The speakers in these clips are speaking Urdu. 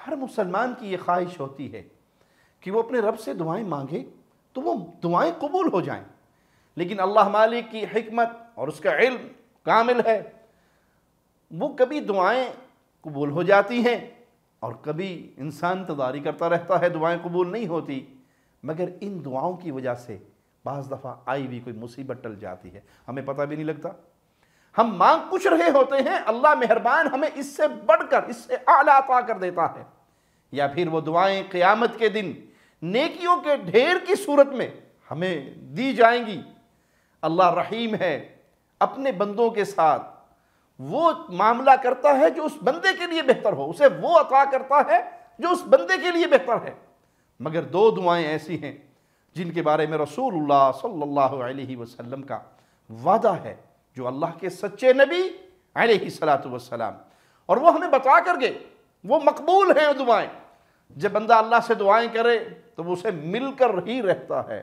ہر مسلمان کی یہ خواہش ہوتی ہے کہ وہ اپنے رب سے دعائیں مانگے تو وہ دعائیں قبول ہو جائیں، لیکن اللہ مالک کی حکمت اور اس کا علم کامل ہے، وہ کبھی دعائیں قبول ہو جاتی ہیں اور کبھی انسان انتظار کرتا رہتا ہے، دعائیں قبول نہیں ہوتی، مگر ان دعاؤں کی وجہ سے بعض دفعہ آئی بھی کوئی مصیبت ٹل جاتی ہے، ہمیں پتہ بھی نہیں لگتا۔ ہم مانگ کچھ رہے ہوتے ہیں، اللہ مہربان ہمیں اس سے بڑھ کر اس سے اعلیٰ عطا کر دیتا ہے، یا پھر وہ دعائیں قیامت کے دن نیکیوں کے ڈھیر کی صورت میں ہمیں دی جائیں گی۔ اللہ رحیم ہے، اپنے بندوں کے ساتھ وہ معاملہ کرتا ہے جو اس بندے کے لیے بہتر ہو، اسے وہ عطا کرتا ہے جو اس بندے کے لیے بہتر ہے۔ مگر دو دعائیں ایسی ہیں جن کے بارے میں رسول اللہ صلی اللہ علیہ وسلم کا وعدہ ہے، جو اللہ کے سچے نبی علیہ السلام، اور وہ ہمیں بتا کر گئے، وہ مقبول ہیں وہ دعائیں۔ جب بندہ اللہ سے دعائیں کرے تو وہ اسے مل کر ہی رہتا ہے،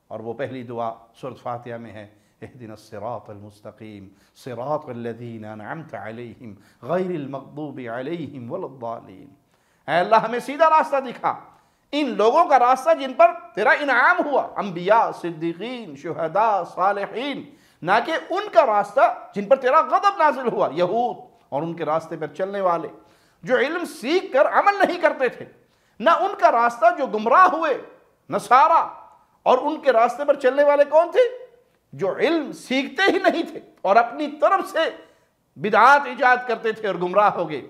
اور وہ پہلی دعا سورۃ فاتحہ میں ہے، اہدنا الصراط المستقیم صراط الذین انعمت علیہم غیر المغضوب علیہم ولا الضالین۔ اے اللہ ہمیں سیدھا راستہ دکھا، ان لوگوں کا راستہ جن پر تیرا انعام ہوا، انبیاء، صدیقین، شہداء، صالحین، نہ کہ ان کا راستہ جن پر تیرا غضب نازل ہوا، یہود اور ان کے راستے پر چلنے والے جو علم سیکھ کر عمل نہیں کرتے تھے، نہ ان کا راستہ جو گمراہ ہوئے نصارہ، اور ان کے راستے پر چلنے والے کون تھے؟ جو علم سیکھتے ہی نہیں تھے اور اپنی طرف سے بدعات ایجاد کرتے تھے اور گمراہ ہو گئے۔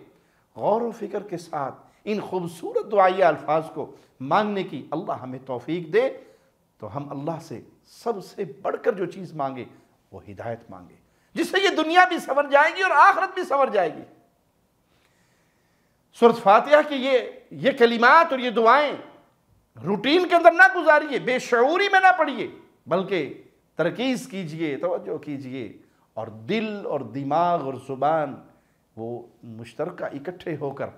غور و فکر کے ساتھ ان خوبصورت دعائیہ الفاظ کو مانگنے کی اللہ ہمیں توفیق دے، تو ہم اللہ سے سب سے بڑھ کر جو چیز مانگے وہ ہدایت مانگے، جس سے یہ دنیا بھی سنور جائے گی اور آخرت بھی سنور جائے گی۔ سورۃ فاتحہ کی یہ کلمات اور یہ دعائیں روٹین کے اندر نہ گزاریے، بے شعوری میں نہ پڑھیے، بلکہ ترکیز کیجئے، توجہ کیجئے، اور دل اور دماغ اور زبان وہ مشترکہ اکٹھے ہو کر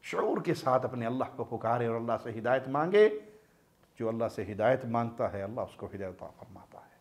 شعور کے ساتھ اپنے اللہ کو پکارے اور اللہ سے ہدایت مانگے۔ جو اللہ سے ہدایت مانگتا ہے اللہ اس کو ہدایت عطا فرماتا ہے۔